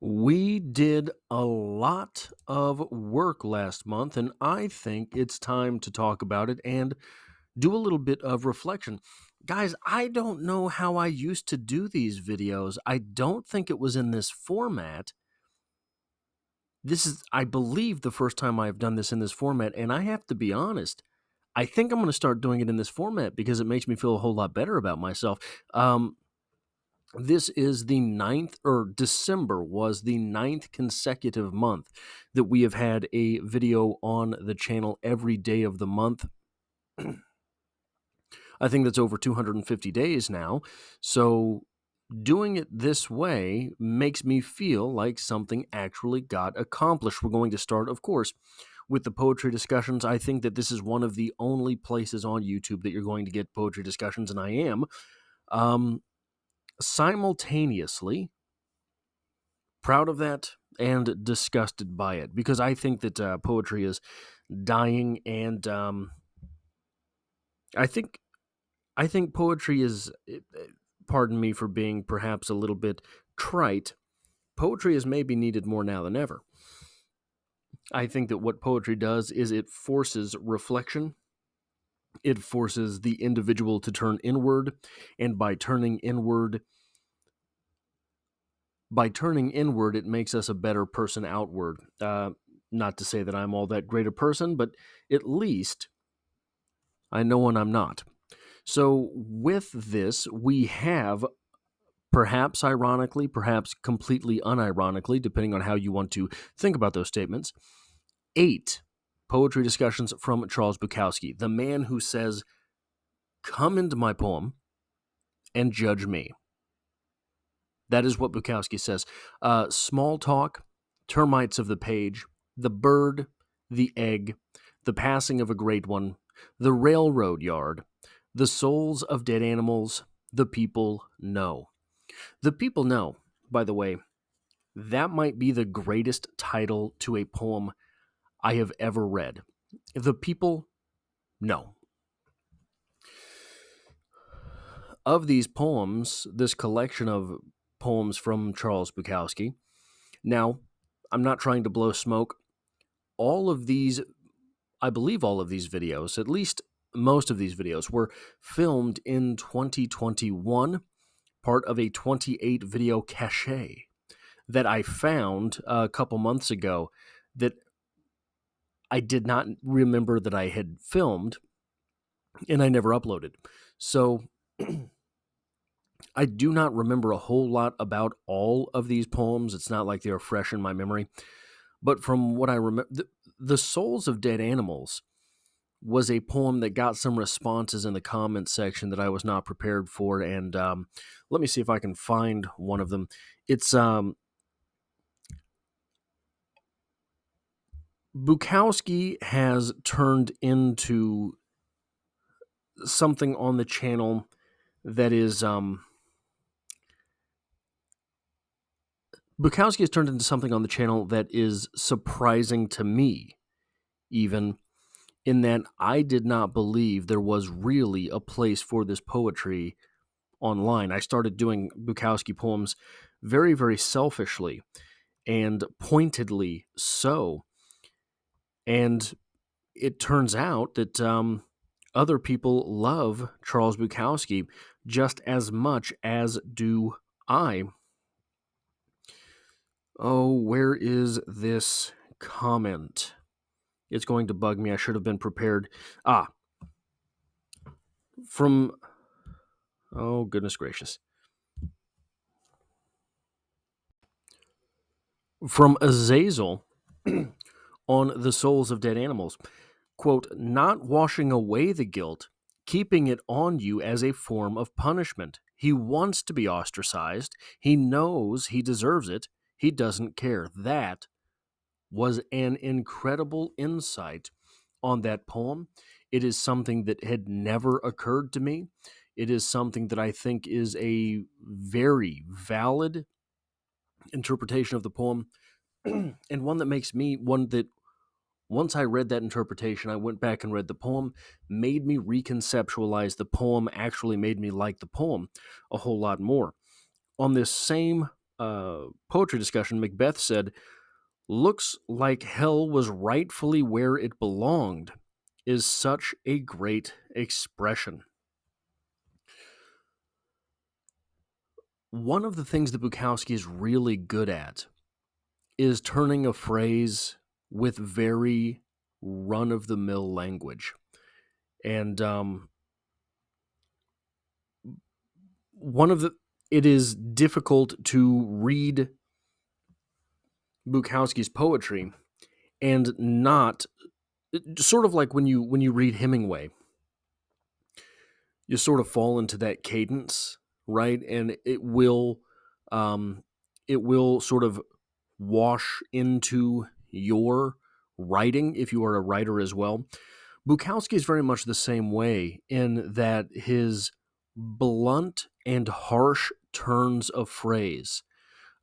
We did a lot of work last month, and I think it's time to talk about it and do a little bit of reflection. Guys, I don't know how I used to do these videos. I don't think it was in this format. This is, I believe, the first time I've done this in this format, and I have to be honest. I think I'm going to start doing it in this format because it makes me feel a whole lot better about myself. This is the ninth, or December was the ninth consecutive month that we have had a video on the channel every day of the month. I think that's over 250 days now. So doing it this way makes me feel like something actually got accomplished. We're going to start, of course, with the poetry discussions. I think that this is one of the only places on YouTube that you're going to get poetry discussions, and I am. Simultaneously proud of that and disgusted by it, because I think that poetry is dying, and I think poetry is, pardon me for being perhaps a little bit trite, poetry is maybe needed more now than ever. I think that what poetry does is it forces reflection. It forces the individual to turn inward, and by turning inward, it makes us a better person outward. Not to say that I'm all that great a person, but at least I know when I'm not. So with this, we have, perhaps ironically, perhaps completely unironically, depending on how you want to think about those statements, 8 poetry discussions from Charles Bukowski, the man who says, "Come into my poem and judge me." That is what Bukowski says. Small talk, termites of the page, the bird, the egg, the passing of a great one, the railroad yard, the souls of dead animals, the people know. The people know, by the way, that might be the greatest title to a poem I have ever read. The people know. Of these poems, this collection of poems from Charles Bukowski, now, I'm not trying to blow smoke. All of these, I believe all of these videos, at least most of these videos, were filmed in 2021, part of a 28 video cache that I found a couple months ago that I did not remember that I had filmed, and I never uploaded. So I do not remember a whole lot about all of these poems. It's not like they are fresh in my memory. But from what I remember, the Souls of Dead Animals was a poem that got some responses in the comments section that I was not prepared for. And let me see if I can find one of them. It's Bukowski has turned into something on the channel that is Bukowski has turned into something on the channel that is surprising to me, even, in that I did not believe there was really a place for this poetry online. I started doing Bukowski poems very, very selfishly and pointedly so. And it turns out that other people love Charles Bukowski just as much as do I. Oh, where is this comment? It's going to bug me. I should have been prepared. From... oh, goodness gracious. From Azazel on the souls of dead animals. Quote, "Not washing away the guilt, keeping it on you as a form of punishment. He wants to be ostracized. He knows he deserves it. He doesn't care." That was an incredible insight on that poem. It is something that had never occurred to me. It is something that I think is a very valid interpretation of the poem, and one that once I read that interpretation, I went back and read the poem, made me reconceptualize the poem, actually made me like the poem a whole lot more. On this same poetry discussion, Macbeth said, "Looks like hell was rightfully where it belonged," is such a great expression. One of the things that Bukowski is really good at is turning a phrase with very run-of-the-mill language. And it is difficult to read Bukowski's poetry and not, sort of like when you read Hemingway, you sort of fall into that cadence, right? And it will sort of wash into your writing if you are a writer as well. Bukowski is very much the same way in that his blunt and harsh turns of phrase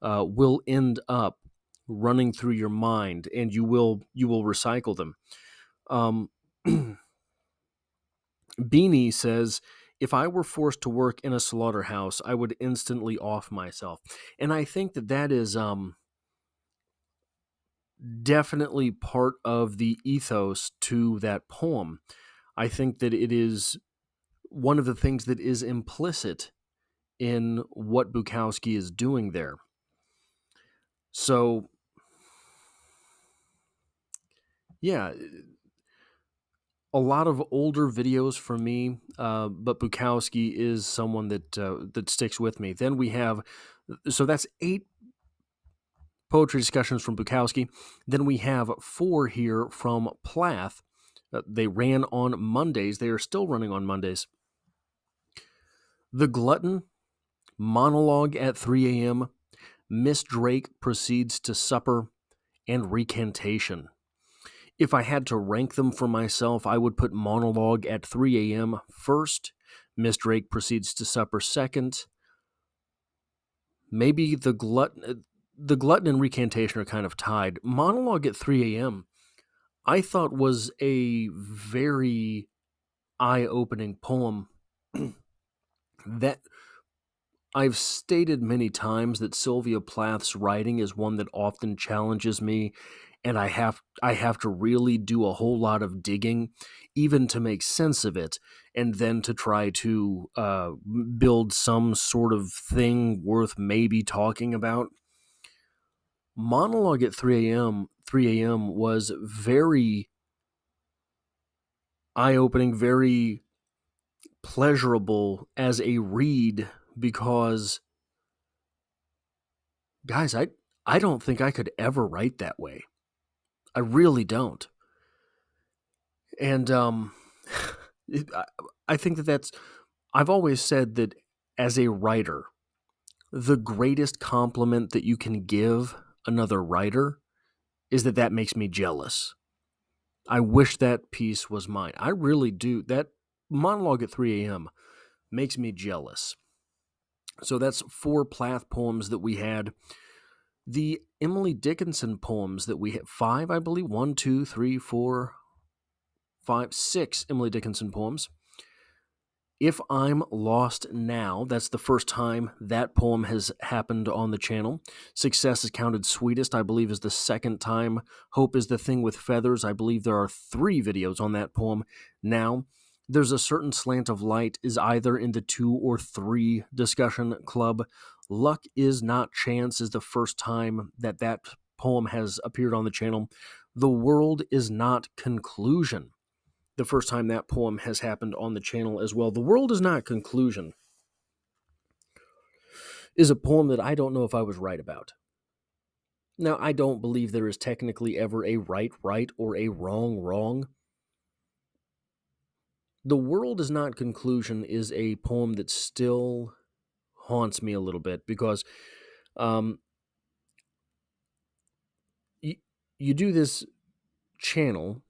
will end up running through your mind, and you will recycle them. Um, Beanie says, "If I were forced to work in a slaughterhouse, I would instantly off myself," and I think that that is definitely part of the ethos to that poem. I think that it is one of the things that is implicit in what Bukowski is doing there. So, yeah, a lot of older videos for me, but Bukowski is someone that sticks with me. Then we have, so that's 8 poetry discussions from Bukowski. Then we have 4 here from Plath. They ran on Mondays. They are still running on Mondays. The Glutton, Monologue at 3 a.m., Miss Drake Proceeds to Supper, and Recantation. If I had to rank them for myself, I would put Monologue at 3 a.m. first, Miss Drake Proceeds to Supper second. Maybe the Glutton and Recantation are kind of tied. Monologue at 3 a.m. I thought was a very eye-opening poem that I've stated many times that Sylvia Plath's writing is one that often challenges me, and I have to really do a whole lot of digging, even to make sense of it, and then to try to build some sort of thing worth maybe talking about. Monologue at 3 a.m. was very eye-opening, very pleasurable as a read because, guys, I don't think I could ever write that way. I really don't. And it, I think that's. I've always said that as a writer, the greatest compliment that you can give another writer is that makes me jealous. I wish that piece was mine. I really do. That Monologue at 3 a.m. makes me jealous. So that's 4 Plath poems that we had. The Emily Dickinson poems that we had, 5, I believe, 1, 2, 3, 4, 5, 6 Emily Dickinson poems. If I'm Lost Now, that's the first time that poem has happened on the channel. Success is Counted Sweetest, I believe, is the second time. Hope is the Thing with Feathers, I believe there are 3 videos on that poem now. There's a Certain Slant of Light is either in the 2 or 3 discussion club. Luck is Not Chance is the first time that poem has appeared on the channel. The World is Not Conclusion, the first time that poem has happened on the channel as well. The World is Not Conclusion is a poem that I don't know if I was right about. Now, I don't believe there is technically ever a right or a wrong. The World is Not Conclusion is a poem that still haunts me a little bit because you do this channel,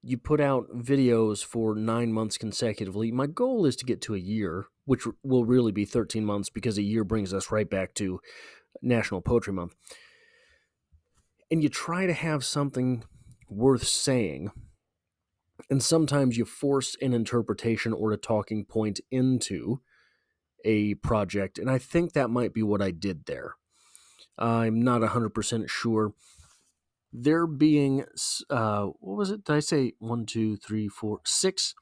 you put out videos for 9 months consecutively. My goal is to get to a year, which will really be 13 months because a year brings us right back to National Poetry Month. And you try to have something worth saying, and sometimes you force an interpretation or a talking point into a project, and I think that might be what I did there. I'm not 100% sure. There being, what was it? Did I say 1, 2, 3, 4, 6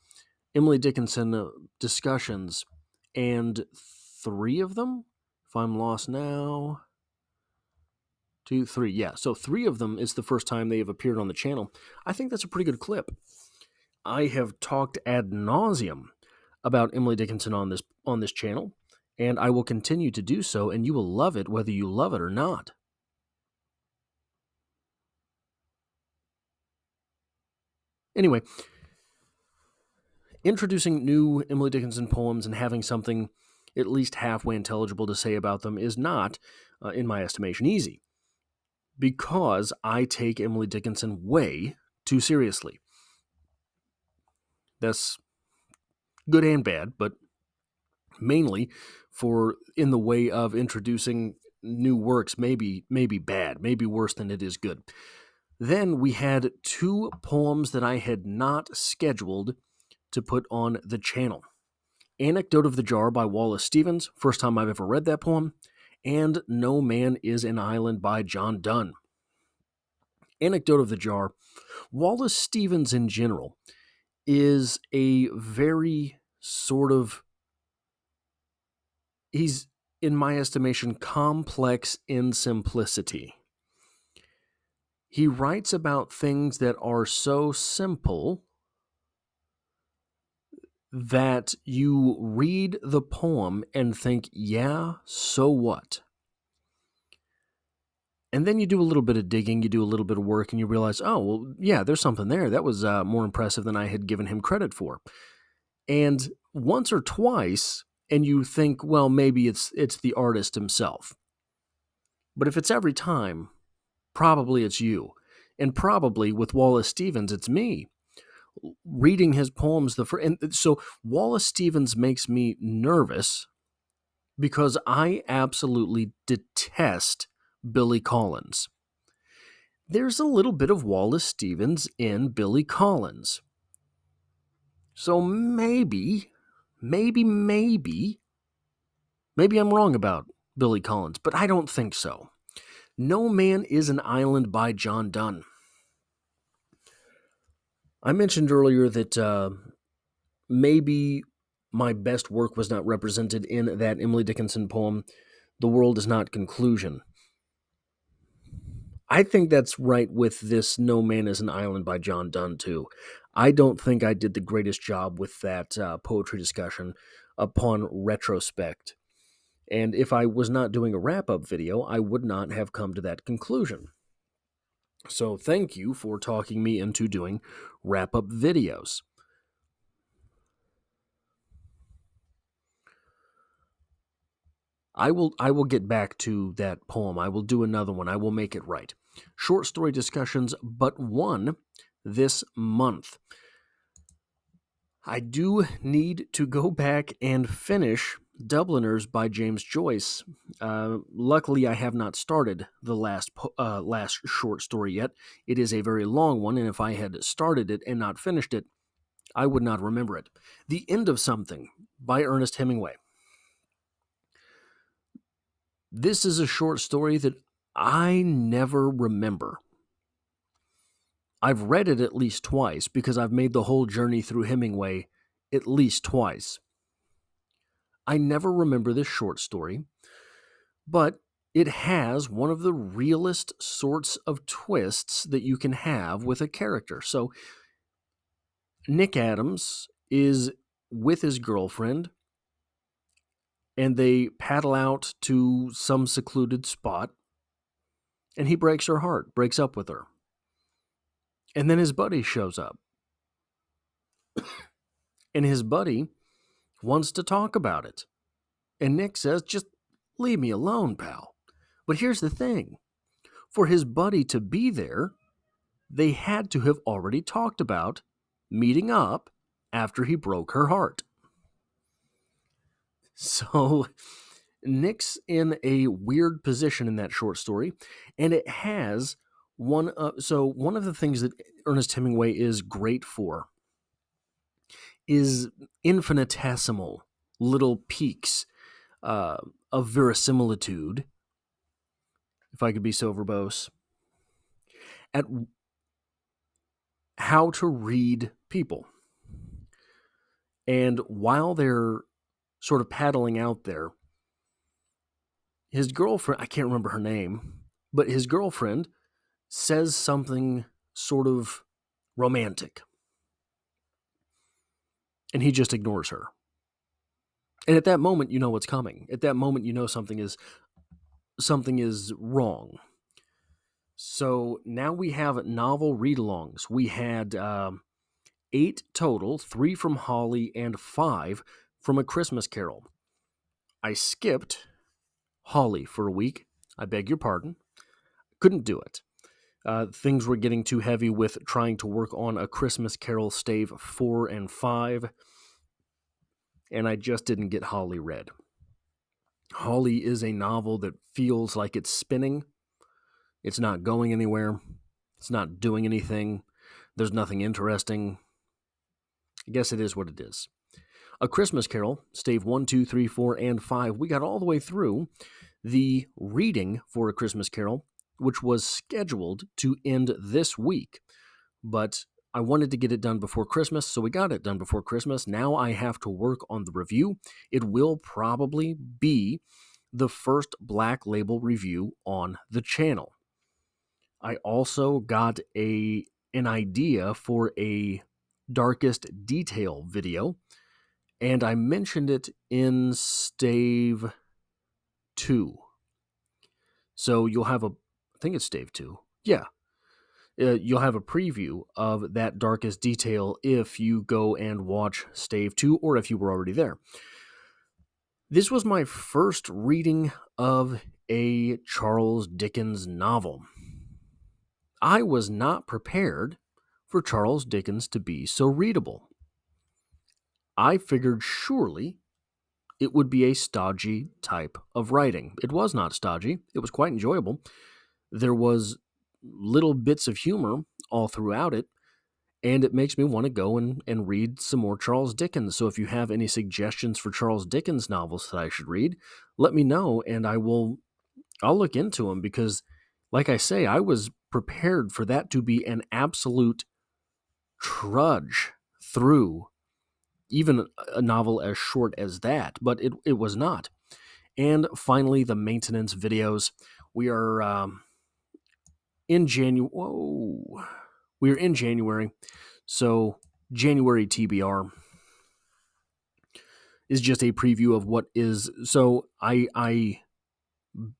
Emily Dickinson discussions, and 3 of them, if I'm lost now, 2, 3, yeah. So 3 of them is the first time they have appeared on the channel. I think that's a pretty good clip. I have talked ad nauseum about Emily Dickinson on this channel, and I will continue to do so, and you will love it whether you love it or not. Anyway, introducing new Emily Dickinson poems and having something at least halfway intelligible to say about them is not, in my estimation, easy, because I take Emily Dickinson way too seriously. That's good and bad, but mainly for in the way of introducing new works, maybe bad, maybe worse than it is good. Then we had 2 poems that I had not scheduled to put on the channel. Anecdote of the Jar by Wallace Stevens, first time I've ever read that poem, and No Man is an Island by John Donne. Anecdote of the Jar. Wallace Stevens in general is a very sort of, he's, in my estimation, complex in simplicity. He writes about things that are so simple that you read the poem and think, yeah, so what? And then you do a little bit of digging, you do a little bit of work, and you realize, oh, well, yeah, there's something there. That was more impressive than I had given him credit for. And once or twice, and you think, well, maybe it's the artist himself. But if it's every time, probably it's you. And probably with Wallace Stevens, it's me. Reading his poems, and so Wallace Stevens makes me nervous because I absolutely detest Billy Collins. There's a little bit of Wallace Stevens in Billy Collins. So maybe I'm wrong about Billy Collins, but I don't think so. No Man is an Island by John Donne. I mentioned earlier that maybe my best work was not represented in that Emily Dickinson poem, The World Is Not Conclusion. I think that's right with this No Man is an Island by John Donne, too. I don't think I did the greatest job with that poetry discussion upon retrospect. And if I was not doing a wrap-up video, I would not have come to that conclusion. So thank you for talking me into doing wrap-up videos. I will get back to that poem. I will do another one. I will make it right. Short story discussions, but one this month. I do need to go back and finish Dubliners by James Joyce. Luckily, I have not started the last short story yet. It is a very long one, and if I had started it and not finished it, I would not remember it. The End of Something by Ernest Hemingway. This is a short story that I never remember. I've read it at least twice because I've made the whole journey through Hemingway at least twice. I never remember this short story, but it has one of the realest sorts of twists that you can have with a character. So Nick Adams is with his girlfriend, and they paddle out to some secluded spot, and he breaks her heart, breaks up with her. And then his buddy shows up. And his buddy wants to talk about it. And Nick says, just leave me alone, pal. But here's the thing. For his buddy to be there, they had to have already talked about meeting up after he broke her heart. So Nick's in a weird position in that short story, and it has one of the things that Ernest Hemingway is great for is infinitesimal little peaks of verisimilitude, if I could be so verbose, at how to read people. And while they're sort of paddling out there, his girlfriend, I can't remember her name, but his girlfriend says something sort of romantic. And he just ignores her. And at that moment, you know what's coming. At that moment, you know something is wrong. So now we have novel read-alongs. We had 8 total, 3 from Holly and 5 from A Christmas Carol. I skipped Holly for a week. I beg your pardon. Couldn't do it. Things were getting too heavy with trying to work on A Christmas Carol stave 4 and 5, and I just didn't get Holly read. Holly is a novel that feels like it's spinning. It's not going anywhere. It's not doing anything. There's nothing interesting. I guess it is what it is. A Christmas Carol, stave 1, 2, 3, 4, and 5. We got all the way through the reading for A Christmas Carol, which was scheduled to end this week. But I wanted to get it done before Christmas, so we got it done before Christmas. Now I have to work on the review. It will probably be the first Black Label review on the channel. I also got an idea for a darkest detail video, and I mentioned it in stave 2. So you'll have I think it's stave 2. Yeah. You'll have a preview of that darkest detail if you go and watch stave 2, or if you were already there. This was my first reading of a Charles Dickens novel. I was not prepared for Charles Dickens to be so readable. I figured surely it would be a stodgy type of writing. It was not stodgy. It was quite enjoyable. There was little bits of humor all throughout it, and it makes me want to go and read some more Charles Dickens. So if you have any suggestions for Charles Dickens novels that I should read, let me know, and I'll look into them, because, like I say, I was prepared for that to be an absolute trudge through even a novel as short as that, but it was not. And finally, the maintenance videos. We are in January. Whoa. We are in January, so January TBR is just a preview of what is. So I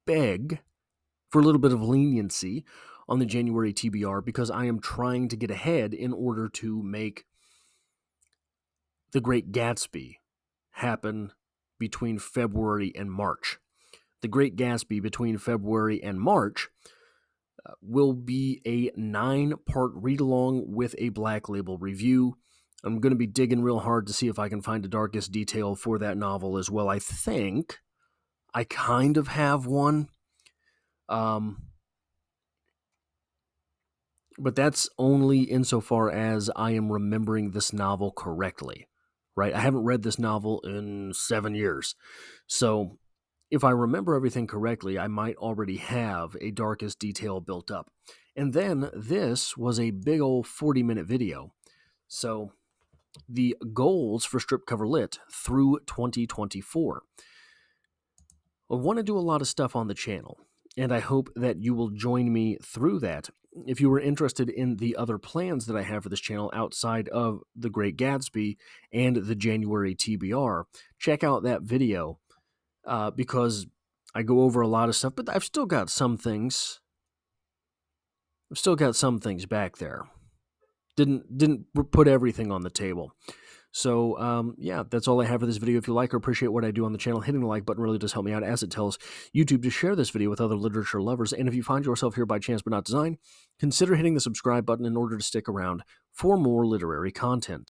beg for a little bit of leniency on the January TBR, because I am trying to get ahead in order to make The Great Gatsby happen between February and March. The Great Gatsby between February and March will be a 9-part read-along with a Black Label review. I'm going to be digging real hard to see if I can find a darkest detail for that novel as well. I think I kind of have one. But that's only insofar as I am remembering this novel correctly, right? I haven't read this novel in 7 years. So if I remember everything correctly, I might already have a darkest detail built up. And then this was a big old 40-minute video. So the goals for Strip Cover Lit through 2024. I want to do a lot of stuff on the channel, and I hope that you will join me through that. If you were interested in the other plans that I have for this channel outside of The Great Gatsby and the January TBR, check out that video, because I go over a lot of stuff, but I've still got some things. I've still got some things back there. Didn't put everything on the table. So, yeah, that's all I have for this video. If you like or appreciate what I do on the channel, hitting the like button really does help me out, as it tells YouTube to share this video with other literature lovers. And if you find yourself here by chance but not design, consider hitting the subscribe button in order to stick around for more literary content.